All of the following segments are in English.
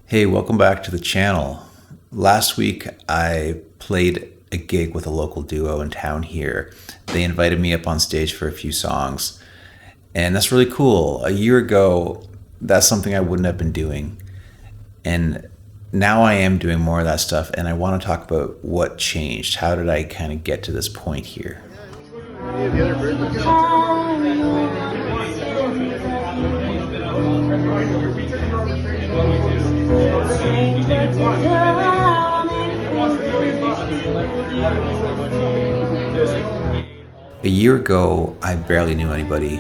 Hey, welcome back to the channel. Last week I played a gig with a local duo in town here. They invited me up on stage for a few songs, and that's really cool. A year ago, that's something I wouldn't have been doing. And now I am doing more of that stuff, and I want to talk about what changed. How did I kind of get to this point here? A year ago, I barely knew anybody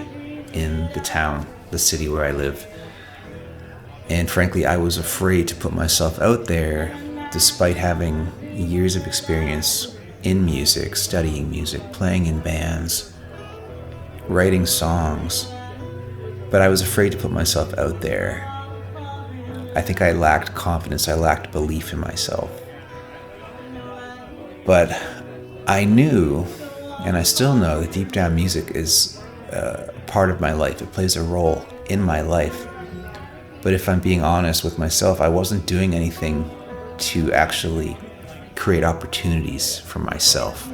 in the town, the city where I live. And frankly, I was afraid to put myself out there despite having years of experience in music, studying music, playing in bands, writing songs. But I was afraid to put myself out there. I think I lacked confidence, I lacked belief in myself. But I knew, and I still know, that deep down music is part of my life. It plays a role in my life. But if I'm being honest with myself, I wasn't doing anything to actually create opportunities for myself.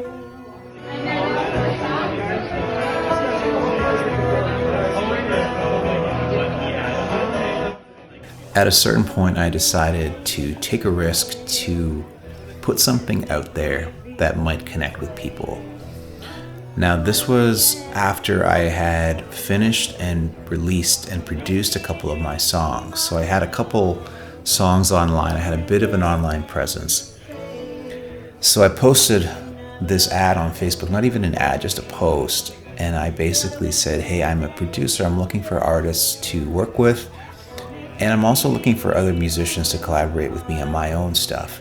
At a certain point, I decided to take a risk to put something out there that might connect with people. Now, this was after I had finished and released and produced a couple of my songs. So I had a couple songs online. I had a bit of an online presence. So I posted this ad on Facebook, not even an ad, just a post. And I basically said, hey, I'm a producer. I'm looking for artists to work with. And I'm also looking for other musicians to collaborate with me on my own stuff.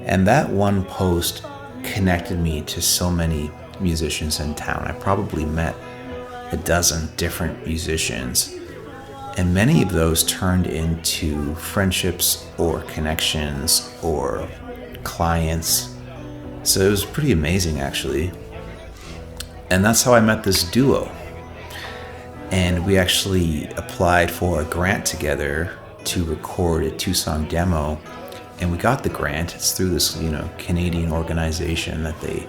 And that one post connected me to so many musicians in town. I probably met a dozen different musicians, and many of those turned into friendships or connections or clients. So it was pretty amazing, actually. And that's how I met this duo. And we actually applied for a grant together to record a 2-song demo, and we got the grant. It's through this, Canadian organization that they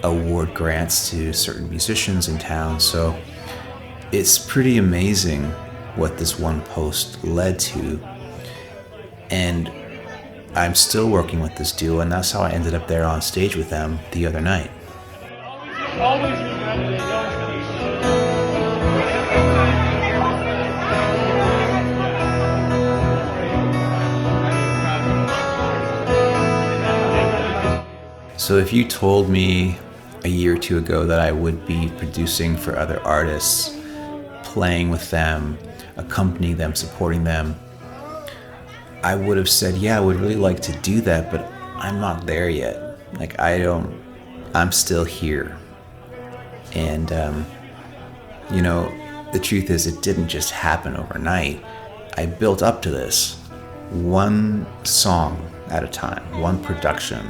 award grants to certain musicians in town. So it's pretty amazing what this one post led to. And I'm still working with this duo, and that's how I ended up there on stage with them the other night. So if you told me a year or two ago that I would be producing for other artists, playing with them, accompanying them, supporting them, I would have said, yeah, I would really like to do that, but I'm not there yet. I'm still here. And, the truth is, it didn't just happen overnight. I built up to this one song at a time, one production,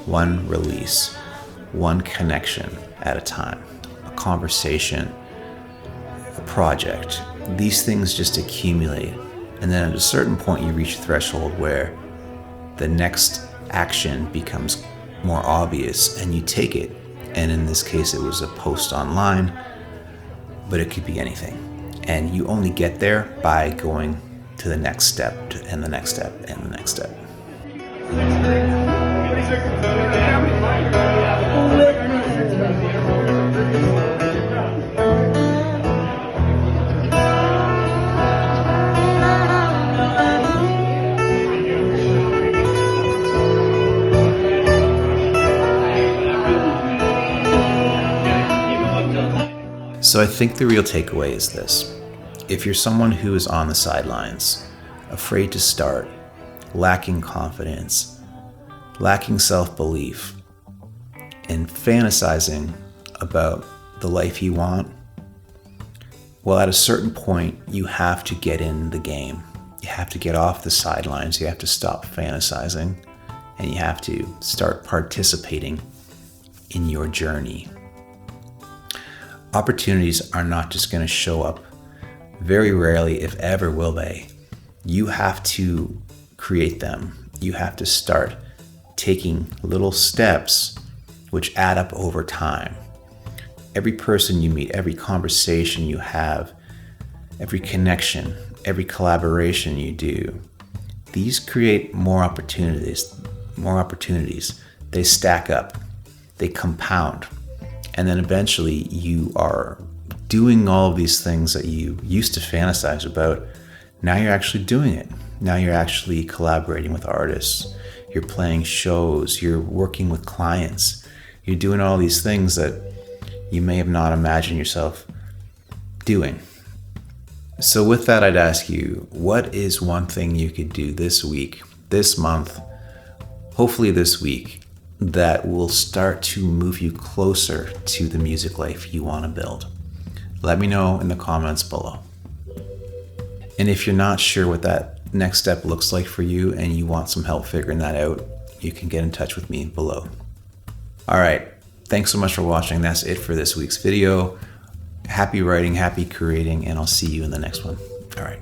one release, one connection at a time, a conversation, a project. These things just accumulate. And then at a certain point, you reach a threshold where the next action becomes more obvious and you take it. And in this case, it was a post online, but it could be anything. And you only get there by going to the next step and the next step and the next step. So I think the real takeaway is this. If you're someone who is on the sidelines, afraid to start, lacking confidence, lacking self-belief, and fantasizing about the life you want, well, at a certain point, you have to get in the game. You have to get off the sidelines. You have to stop fantasizing, and you have to start participating in your journey. Opportunities are not just going to show up. Very rarely, if ever, will they. You have to create them. You have to start taking little steps which add up over time. Every person you meet, every conversation you have, every connection, every collaboration you do, these create more opportunities. They stack up, they compound, and then eventually you are doing all of these things that you used to fantasize about. Now you're actually doing it. Now you're actually collaborating with artists. You're playing shows. You're working with clients. You're doing all these things that you may have not imagined yourself doing. So with that, I'd ask you, what is one thing you could do this week, this month, hopefully this week, that will start to move you closer to the music life you want to build? Let me know in the comments below. And if you're not sure what that next step looks like for you and you want some help figuring that out, you can get in touch with me below. All right, thanks so much for watching. That's it for this week's video. Happy writing, happy creating, and I'll see you in the next one. All right.